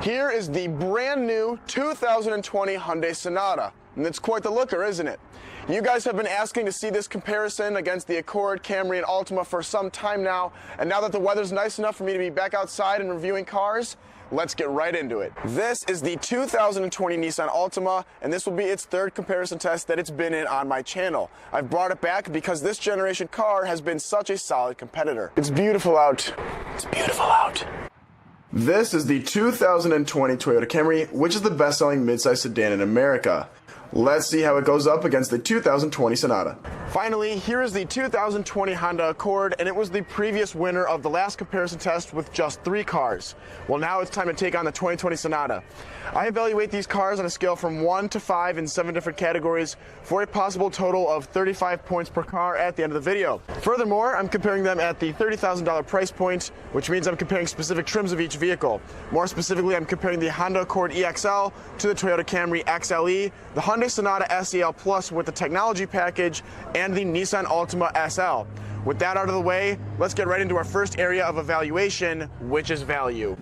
Here is the brand new 2020 Hyundai Sonata, and it's quite the looker, isn't it? You guys have been asking to see this comparison against the Accord, Camry, and Altima for some time now, and now that the weather's nice enough for me to be back outside and reviewing cars, let's get right into it. This is the 2020 Nissan Altima, and this will be its third comparison test that it's been in on my channel. I've brought it back because this generation car has been such a solid competitor. It's beautiful out. It's beautiful out. This is the 2020 Toyota Camry, which is the best-selling midsize sedan in America. Let's see how it goes up against the 2020 Sonata. Finally, here is the 2020 Honda Accord, and it was the previous winner of the last comparison test with just 3 cars. Well, now it's time to take on the 2020 Sonata. I evaluate these cars on a scale from 1 to 5 in 7 different categories for a possible total of 35 points per car at the end of the video. Furthermore, I'm comparing them at the $30,000 price point, which means I'm comparing specific trims of each vehicle. More specifically, I'm comparing the Honda Accord EXL to the Toyota Camry XLE, the Hyundai Sonata SEL Plus with the technology package, and the Nissan Altima SL. With that out of the way, let's get right into our first area of evaluation, which is value.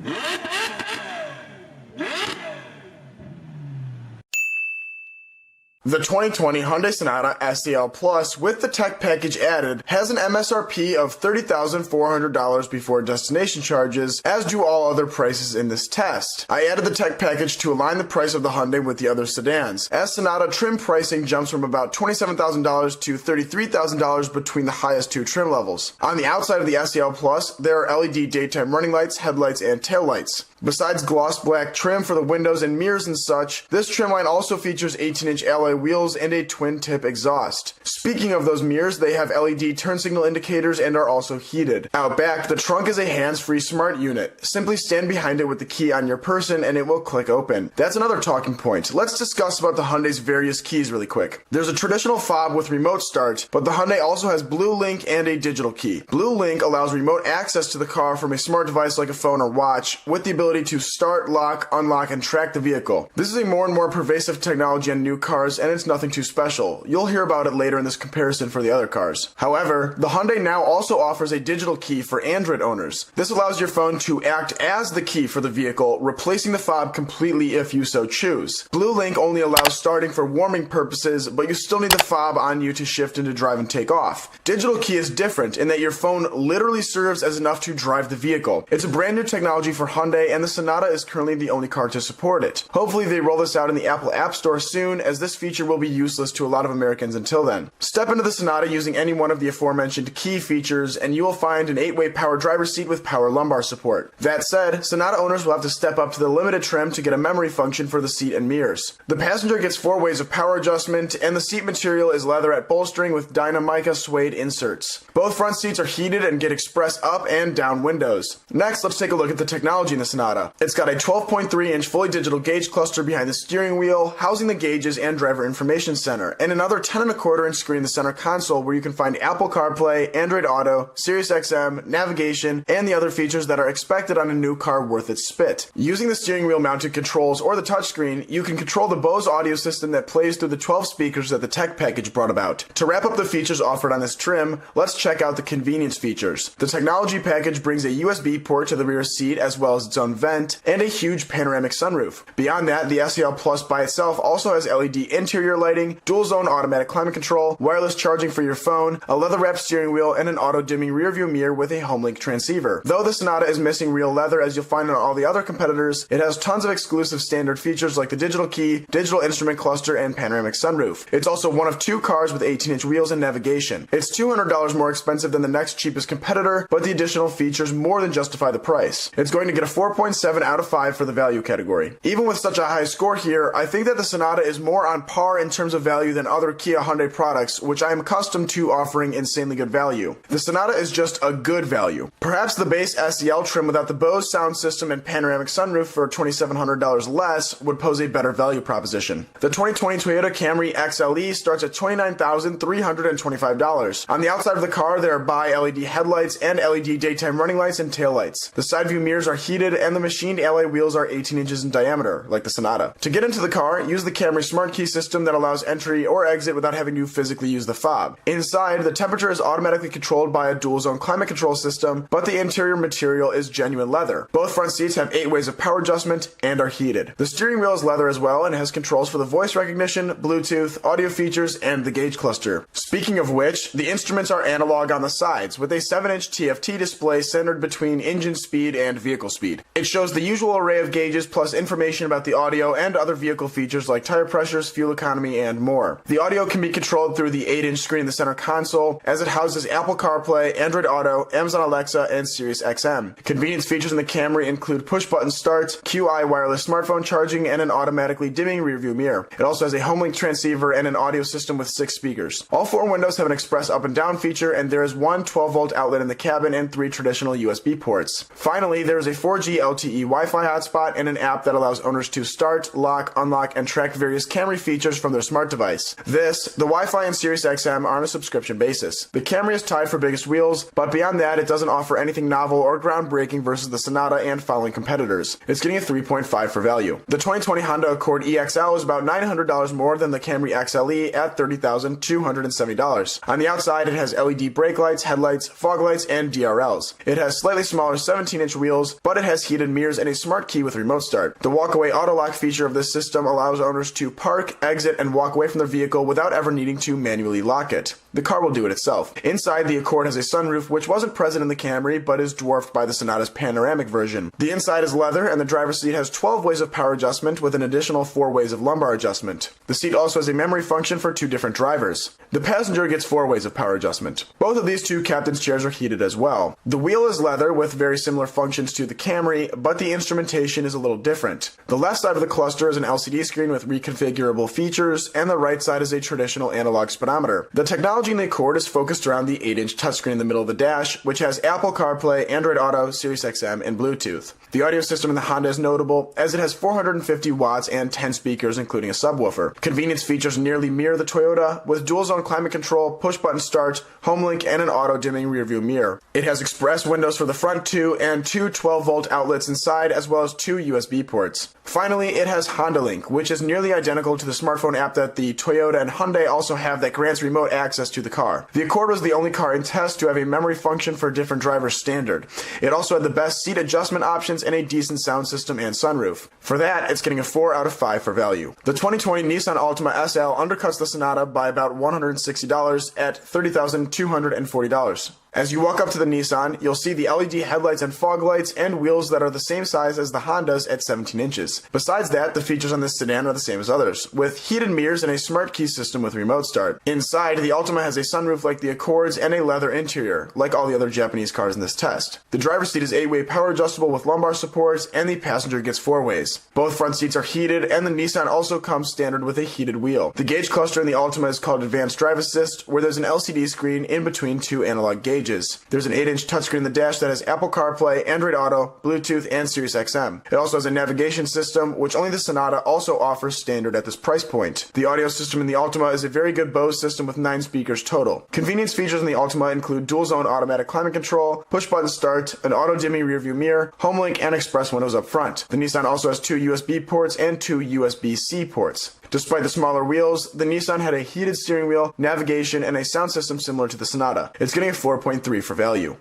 The 2020 Hyundai Sonata SEL Plus with the tech package added has an MSRP of $30,400 before destination charges, as do all other prices in this test. I added the tech package to align the price of the Hyundai with the other sedans, as Sonata trim pricing jumps from about $27,000 to $33,000 between the highest 2 trim levels. On the outside of the SEL Plus, there are LED daytime running lights, headlights, and taillights. Besides gloss black trim for the windows and mirrors and such, this trim line also features 18-inch alloy wheels and a twin-tip exhaust. Speaking of those mirrors, they have LED turn signal indicators and are also heated. Out back, the trunk is a hands-free smart unit. Simply stand behind it with the key on your person and it will click open. That's another talking point. Let's discuss about the Hyundai's various keys really quick. There's a traditional fob with remote start, but the Hyundai also has Blue Link and a digital key. Blue Link allows remote access to the car from a smart device like a phone or watch, with the ability to start, lock, unlock, and track the vehicle. This is a more and more pervasive technology on new cars, and it's nothing too special. You'll hear about it later in this comparison for the other cars. However, the Hyundai now also offers a digital key for Android owners. This allows your phone to act as the key for the vehicle, replacing the fob completely if you so choose. Blue Link only allows starting for warming purposes, but you still need the fob on you to shift into drive and take off. Digital key is different in that your phone literally serves as enough to drive the vehicle. It's a brand new technology for Hyundai, and the Sonata is currently the only car to support it. Hopefully they roll this out in the Apple App Store soon, as this feature will be useless to a lot of Americans until then. Step into the Sonata using any one of the aforementioned key features, and you will find an 8-way power driver's seat with power lumbar support. That said, Sonata owners will have to step up to the limited trim to get a memory function for the seat and mirrors. The passenger gets 4 ways of power adjustment, and the seat material is leatherette bolstering with Dynamica suede inserts. Both front seats are heated and get express up and down windows. Next, let's take a look at the technology in the Sonata. It's got a 12.3-inch fully digital gauge cluster behind the steering wheel, housing the gauges and driver information center, and another 10.25-inch screen in the center console where you can find Apple CarPlay, Android Auto, Sirius XM, navigation, and the other features that are expected on a new car worth its spit. Using the steering wheel mounted controls or the touchscreen, you can control the Bose audio system that plays through the 12 speakers that the tech package brought about. To wrap up the features offered on this trim, let's check out the convenience features. The technology package brings a USB port to the rear seat as well as its own vent, and a huge panoramic sunroof. Beyond that, the SEL Plus by itself also has LED interior lighting, dual zone automatic climate control, wireless charging for your phone, a leather-wrapped steering wheel, and an auto-dimming rearview mirror with a HomeLink transceiver. Though the Sonata is missing real leather as you'll find on all the other competitors, it has tons of exclusive standard features like the digital key, digital instrument cluster, and panoramic sunroof. It's also one of 2 cars with 18-inch wheels and navigation. It's $200 more expensive than the next cheapest competitor, but the additional features more than justify the price. It's going to get a 4.7 out of 5 for the value category. Even with such a high score here, I think that the Sonata is more on par in terms of value than other Kia Hyundai products, which I am accustomed to offering insanely good value. The Sonata is just a good value. Perhaps the base SEL trim without the Bose sound system and panoramic sunroof for $2,700 less would pose a better value proposition. The 2020 Toyota Camry XLE starts at $29,325. On the outside of the car, there are bi-LED headlights and LED daytime running lights and taillights. The side view mirrors are heated and and the machined alloy wheels are 18 inches in diameter, like the Sonata. To get into the car, use the Camry Smart Key system that allows entry or exit without having to physically use the fob. Inside, the temperature is automatically controlled by a dual-zone climate control system, but the interior material is genuine leather. Both front seats have 8 ways of power adjustment and are heated. The steering wheel is leather as well and has controls for the voice recognition, Bluetooth, audio features, and the gauge cluster. Speaking of which, the instruments are analog on the sides, with a 7-inch TFT display centered between engine speed and vehicle speed. It shows the usual array of gauges plus information about the audio and other vehicle features like tire pressures, fuel economy, and more. The audio can be controlled through the 8-inch screen in the center console, as it houses Apple CarPlay, Android Auto, Amazon Alexa, and Sirius XM. Convenience features in the Camry include push-button start, QI wireless smartphone charging, and an automatically dimming rearview mirror. It also has a homelink transceiver and an audio system with 6 speakers. All 4 windows have an express up and down feature, and there is one 12-volt outlet in the cabin and 3 traditional USB ports. Finally, there is a 4G LTE Wi-Fi hotspot and an app that allows owners to start, lock, unlock, and track various Camry features from their smart device. The Wi-Fi and Sirius XM are on a subscription basis. The Camry is tied for biggest wheels, but beyond that, it doesn't offer anything novel or groundbreaking versus the Sonata and following competitors. It's getting a 3.5 for value. The 2020 Honda Accord EXL is about $900 more than the Camry XLE at $30,270. On the outside, it has LED brake lights, headlights, fog lights, and DRLs. It has slightly smaller 17-inch wheels, but it has heated mirrors and a smart key with remote start. The walkaway auto lock feature of this system allows owners to park, exit, and walk away from their vehicle without ever needing to manually lock it. The car will do it itself. Inside, the Accord has a sunroof which wasn't present in the Camry but is dwarfed by the Sonata's panoramic version. The inside is leather and the driver's seat has 12 ways of power adjustment with an additional 4 ways of lumbar adjustment. The seat also has a memory function for 2 different drivers. The passenger gets 4 ways of power adjustment. Both of these 2 captain's chairs are heated as well. The wheel is leather with very similar functions to the Camry, but the instrumentation is a little different. The left side of the cluster is an LCD screen with reconfigurable features, and the right side is a traditional analog speedometer. The technology in the Accord is focused around the 8-inch touchscreen in the middle of the dash, which has Apple CarPlay, Android Auto, Sirius XM, and Bluetooth. The audio system in the Honda is notable, as it has 450 watts and 10 speakers, including a subwoofer. Convenience features nearly mirror the Toyota, with dual-zone climate control, push-button start, homelink, and an auto-dimming rearview mirror. It has express windows for the front 2 and 2 12-volt outlets inside, as well as 2 USB ports. Finally, it has Honda Link, which is nearly identical to the smartphone app that the Toyota and Hyundai also have that grants remote access to the car. The Accord was the only car in test to have a memory function for different drivers standard. It also had the best seat adjustment options and a decent sound system and sunroof. For that, it's getting a 4 out of 5 for value. The 2020 Nissan Altima SL undercuts the Sonata by about $160 at $30,240. As you walk up to the Nissan, you'll see the LED headlights and fog lights and wheels that are the same size as the Hondas at 17 inches. Besides that, the features on this sedan are the same as others, with heated mirrors and a smart key system with remote start. Inside, the Altima has a sunroof like the Accords and a leather interior, like all the other Japanese cars in this test. The driver's seat is 8-way power adjustable with lumbar supports, and the passenger gets 4 ways. Both front seats are heated, and the Nissan also comes standard with a heated wheel. The gauge cluster in the Altima is called Advanced Drive Assist, where there's an LCD screen in between 2 analog gauges. There's an 8-inch touchscreen in the dash that has Apple CarPlay, Android Auto, Bluetooth, and Sirius XM. It also has a navigation system, which only the Sonata also offers standard at this price point. The audio system in the Altima is a very good Bose system with 9 speakers total. Convenience features in the Altima include dual-zone automatic climate control, push-button start, an auto-dimming rearview mirror, homelink, and express windows up front. The Nissan also has 2 USB ports and 2 USB-C ports. Despite the smaller wheels, the Nissan had a heated steering wheel, navigation, and a sound system similar to the Sonata. It's getting a 4.3 for value.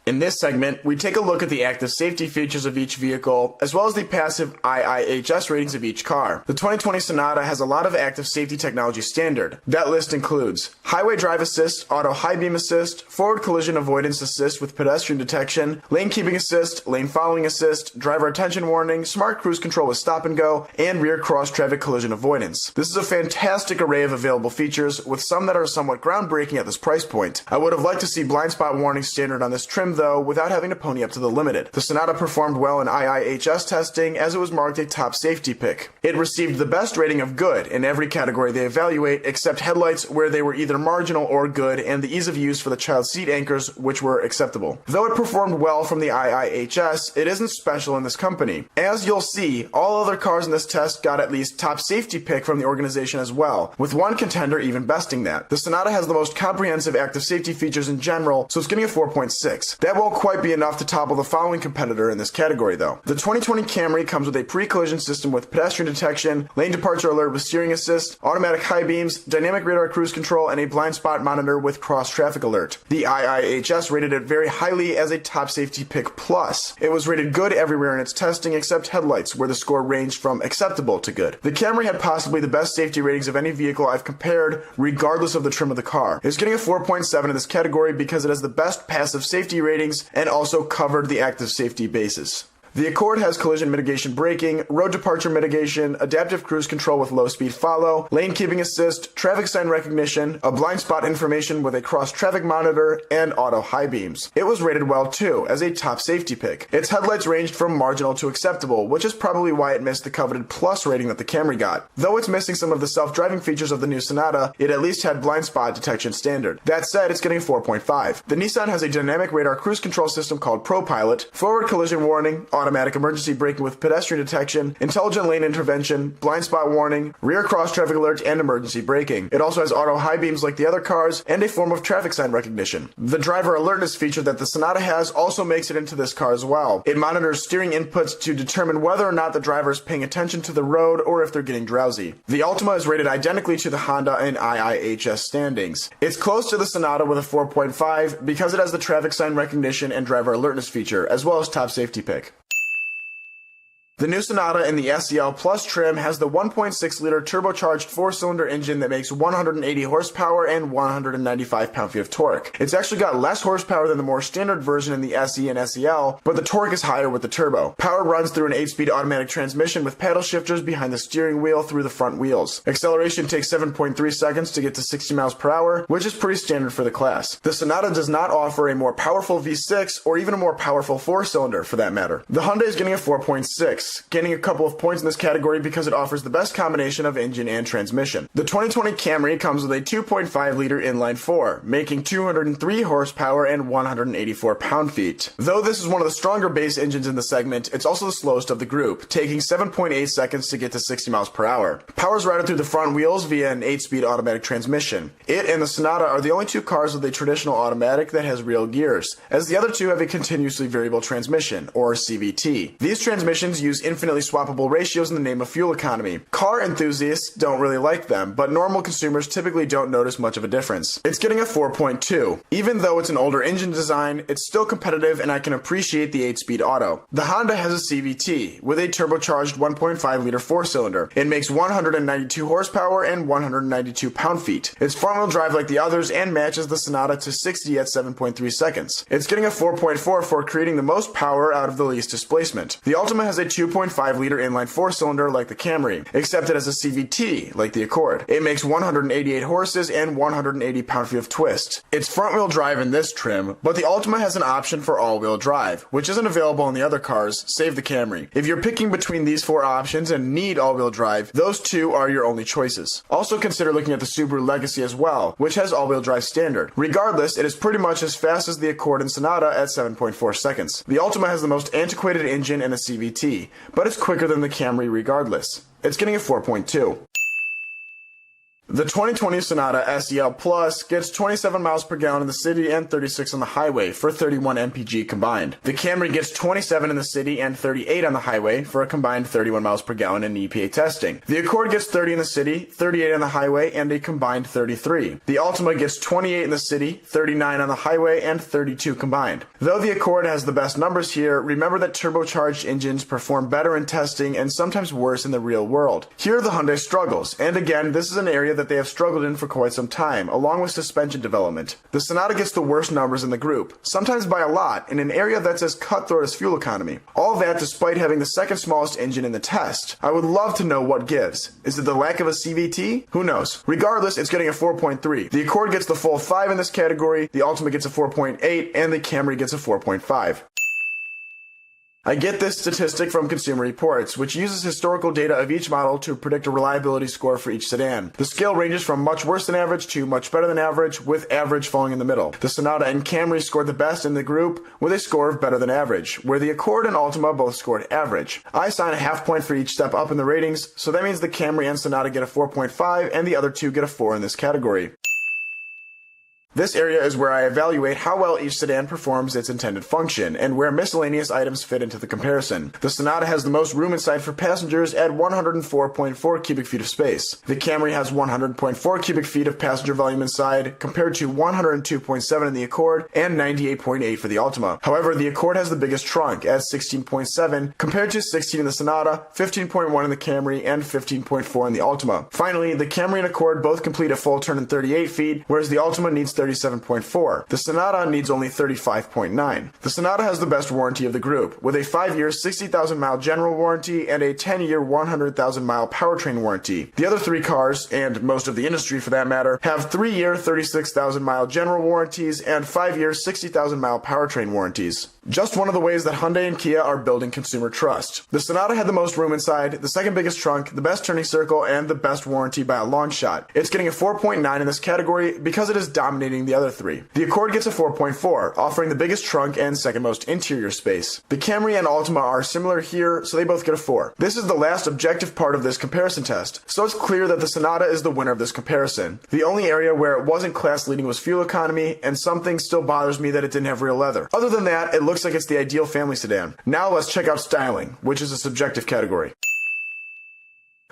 In this segment, we take a look at the active safety features of each vehicle, as well as the passive IIHS ratings of each car. The 2020 Sonata has a lot of active safety technology standard. That list includes highway drive assist, auto high beam assist, forward collision avoidance assist with pedestrian detection, lane keeping assist, lane following assist, driver attention warning, smart cruise control with stop and go, and rear cross traffic collision avoidance. This is a fantastic array of available features, with some that are somewhat groundbreaking at this price point. I would have liked to see blind spot warning standard on this trim though, without having to pony up to the limited. The Sonata performed well in IIHS testing, as it was marked a top safety pick. It received the best rating of good in every category they evaluate, except headlights, where they were either marginal or good, and the ease of use for the child seat anchors, which were acceptable. Though it performed well from the IIHS, it isn't special in this company. As you'll see, all other cars in this test got at least top safety pick from the organization as well, with one contender even besting that. The Sonata has the most comprehensive active safety features in general, so it's getting a 4.6. That won't quite be enough to topple the following competitor in this category though. The 2020 Camry comes with a pre-collision system with pedestrian detection, lane departure alert with steering assist, automatic high beams, dynamic radar cruise control, and a blind spot monitor with cross traffic alert. The IIHS rated it very highly as a top safety pick plus. It was rated good everywhere in its testing except headlights, where the score ranged from acceptable to good. The Camry had possibly the best safety ratings of any vehicle I've compared, regardless of the trim of the car. It's getting a 4.7 in this category because it has the best passive safety ratings and also covered the active safety basis. The Accord has collision mitigation braking, road departure mitigation, adaptive cruise control with low-speed follow, lane keeping assist, traffic sign recognition, a blind spot information with a cross-traffic monitor, and auto high beams. It was rated well too, as a top safety pick. Its headlights ranged from marginal to acceptable, which is probably why it missed the coveted plus rating that the Camry got. Though it's missing some of the self-driving features of the new Sonata, it at least had blind spot detection standard. That said, it's getting a 4.5. The Nissan has a dynamic radar cruise control system called ProPilot, forward collision warning, automatic emergency braking with pedestrian detection, intelligent lane intervention, blind spot warning, rear cross traffic alert, and emergency braking. It also has auto high beams like the other cars and a form of traffic sign recognition. The driver alertness feature that the Sonata has also makes it into this car as well. It monitors steering inputs to determine whether or not the driver is paying attention to the road or if they're getting drowsy. The Altima is rated identically to the Honda in IIHS standings. It's close to the Sonata with a 4.5 because it has the traffic sign recognition and driver alertness feature, as well as top safety pick. The new Sonata in the SEL Plus trim has the 1.6-liter turbocharged 4-cylinder engine that makes 180 horsepower and 195 pound-feet of torque. It's actually got less horsepower than the more standard version in the SE and SEL, but the torque is higher with the turbo. Power runs through an 8-speed automatic transmission with paddle shifters behind the steering wheel through the front wheels. Acceleration takes 7.3 seconds to get to 60 miles per hour, which is pretty standard for the class. The Sonata does not offer a more powerful V6 or even a more powerful 4-cylinder for that matter. The Hyundai is getting a 4.6. Gaining a couple of points in this category because it offers the best combination of engine and transmission. The 2020 Camry comes with a 2.5-liter inline-4, making 203 horsepower and 184 pound-feet. Though this is one of the stronger base engines in the segment, it's also the slowest of the group, taking 7.8 seconds to get to 60 miles per hour. Power is routed through the front wheels via an 8-speed automatic transmission. It and the Sonata are the only two cars with a traditional automatic that has real gears, as the other two have a continuously variable transmission, or CVT. These transmissions use infinitely swappable ratios in the name of fuel economy. Car enthusiasts don't really like them, but normal consumers typically don't notice much of a difference. It's getting a 4.2. Even though it's an older engine design, it's still competitive and I can appreciate the 8-speed auto. The Honda has a CVT, with a turbocharged 1.5-liter 4-cylinder. It makes 192 horsepower and 192 pound-feet. It's front-wheel drive like the others and matches the Sonata to 60 at 7.3 seconds. It's getting a 4.4 for creating the most power out of the least displacement. The Altima has a 2.5-liter inline 4-cylinder like the Camry, except it has a CVT like the Accord. It makes 188 horses and 180 pound-feet of twist. It's front-wheel drive in this trim, but the Altima has an option for all-wheel drive, which isn't available in the other cars, save the Camry. If you're picking between these four options and need all-wheel drive, those two are your only choices. Also consider looking at the Subaru Legacy as well, which has all-wheel drive standard. Regardless, it is pretty much as fast as the Accord and Sonata at 7.4 seconds. The Altima has the most antiquated engine and a CVT, but it's quicker than the Camry regardless. It's getting a 4.2. The 2020 Sonata SEL Plus gets 27 miles per gallon in the city and 36 on the highway for 31 mpg combined. The Camry gets 27 in the city and 38 on the highway for a combined 31 miles per gallon in EPA testing. The Accord gets 30 in the city, 38 on the highway, and a combined 33. The Altima gets 28 in the city, 39 on the highway, and 32 combined. Though the Accord has the best numbers here, remember that turbocharged engines perform better in testing and sometimes worse in the real world. Here are the Hyundai struggles, and again, this is an area that they have struggled in for quite some time, along with suspension development. The Sonata gets the worst numbers in the group, sometimes by a lot, in an area that's as cutthroat as fuel economy. All that despite having the second smallest engine in the test. I would love to know what gives. Is it the lack of a CVT? Who knows? Regardless, it's getting a 4.3. The Accord gets the full 5 in this category, the Altima gets a 4.8, and the Camry gets a 4.5. I get this statistic from Consumer Reports, which uses historical data of each model to predict a reliability score for each sedan. The scale ranges from much worse than average to much better than average, with average falling in the middle. The Sonata and Camry scored the best in the group, with a score of better than average, where the Accord and Altima both scored average. I assign a half point for each step up in the ratings, so that means the Camry and Sonata get a 4.5 and the other two get a 4 in this category. This area is where I evaluate how well each sedan performs its intended function, and where miscellaneous items fit into the comparison. The Sonata has the most room inside for passengers at 104.4 cubic feet of space. The Camry has 100.4 cubic feet of passenger volume inside, compared to 102.7 in the Accord and 98.8 for the Altima. However, the Accord has the biggest trunk at 16.7 compared to 16 in the Sonata, 15.1 in the Camry, and 15.4 in the Altima. Finally, the Camry and Accord both complete a full turn in 38 feet, whereas the Altima needs 37.4. The Sonata needs only 35.9. The Sonata has the best warranty of the group, with a 5-year 60,000 mile general warranty and a 10-year 100,000 mile powertrain warranty. The other three cars, and most of the industry for that matter, have 3-year 36,000 mile general warranties and 5-year 60,000 mile powertrain warranties. Just one of the ways that Hyundai and Kia are building consumer trust. The Sonata had the most room inside, the second biggest trunk, the best turning circle, and the best warranty by a long shot. It's getting a 4.9 in this category because it is dominating the other three. The Accord gets a 4.4, offering the biggest trunk and second most interior space. The Camry and Altima are similar here, so they both get a 4. This is the last objective part of this comparison test, so it's clear that the Sonata is the winner of this comparison. The only area where it wasn't class leading was fuel economy, and something still bothers me that it didn't have real leather. Other than that, it looks like it's the ideal family sedan. Now let's check out styling, which is a subjective category.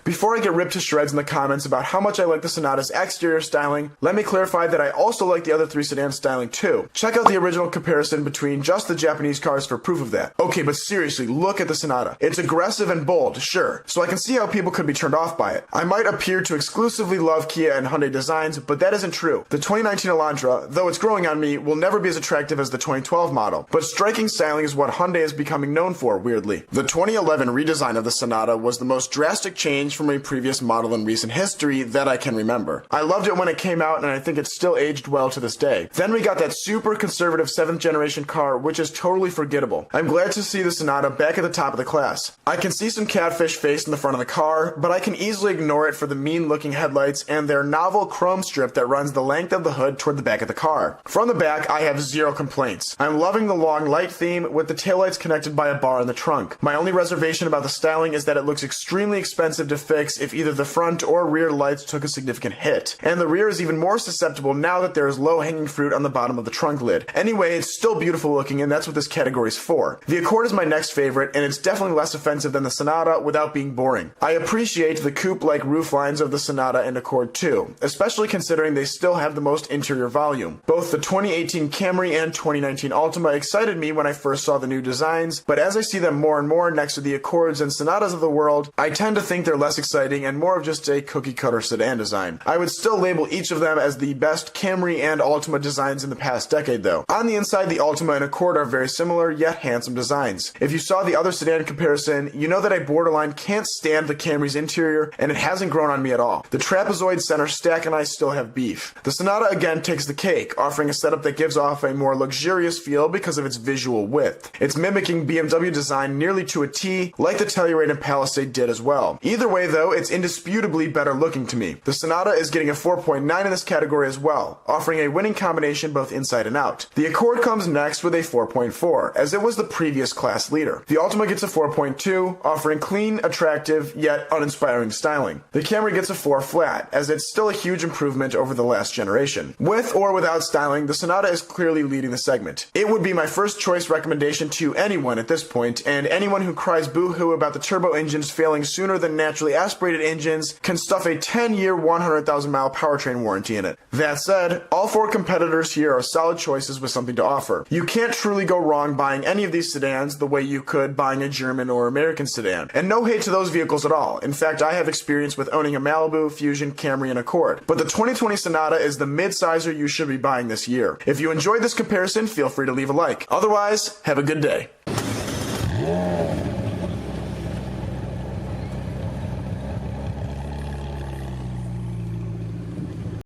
Before I get ripped to shreds in the comments about how much I like the Sonata's exterior styling, let me clarify that I also like the other three sedan styling too. Check out the original comparison between just the Japanese cars for proof of that. Okay, but seriously, look at the Sonata. It's aggressive and bold, sure, so I can see how people could be turned off by it. I might appear to exclusively love Kia and Hyundai designs, but that isn't true. The 2019 Elantra, though it's growing on me, will never be as attractive as the 2012 model, but striking styling is what Hyundai is becoming known for, weirdly. The 2011 redesign of the Sonata was the most drastic change from a previous model in recent history that I can remember. I loved it when it came out, and I think it's still aged well to this day. Then we got that super conservative 7th generation car, which is totally forgettable. I'm glad to see the Sonata back at the top of the class. I can see some catfish face in the front of the car, but I can easily ignore it for the mean looking headlights and their novel chrome strip that runs the length of the hood toward the back of the car. From the back, I have zero complaints. I'm loving the long light theme with the taillights connected by a bar in the trunk. My only reservation about the styling is that it looks extremely expensive to fix if either the front or rear lights took a significant hit. And the rear is even more susceptible now that there is low-hanging fruit on the bottom of the trunk lid. Anyway, it's still beautiful looking, and that's what this category is for. The Accord is my next favorite, and it's definitely less offensive than the Sonata without being boring. I appreciate the coupe-like roof lines of the Sonata and Accord too, especially considering they still have the most interior volume. Both the 2018 Camry and 2019 Altima excited me when I first saw the new designs, but as I see them more and more next to the Accords and Sonatas of the world, I tend to think they're less exciting and more of just a cookie-cutter sedan design. I would still label each of them as the best Camry and Altima designs in the past decade though. On the inside, the Altima and Accord are very similar yet handsome designs. If you saw the other sedan comparison, you know that I borderline can't stand the Camry's interior, and it hasn't grown on me at all. The trapezoid center stack and I still have beef. The Sonata again takes the cake, offering a setup that gives off a more luxurious feel because of its visual width. It's mimicking BMW design nearly to a T, like the Telluride and Palisade did as well. Either way though, it's indisputably better looking to me. The Sonata is getting a 4.9 in this category as well, offering a winning combination both inside and out. The Accord comes next with a 4.4, as it was the previous class leader. The Altima gets a 4.2, offering clean, attractive, yet uninspiring styling. The Camry gets a 4 flat, as it's still a huge improvement over the last generation. With or without styling, the Sonata is clearly leading the segment. It would be my first choice recommendation to anyone at this point, and anyone who cries boo-hoo about the turbo engines failing sooner than naturally aspirated engines can stuff a 10-year 100,000 mile powertrain warranty in it. That said, all four competitors here are solid choices with something to offer. You can't truly go wrong buying any of these sedans the way you could buying a German or American sedan. And no hate to those vehicles at all. In fact, I have experience with owning a Malibu, Fusion, Camry, and Accord. But the 2020 Sonata is the mid-sizer you should be buying this year. If you enjoyed this comparison, feel free to leave a like. Otherwise, have a good day.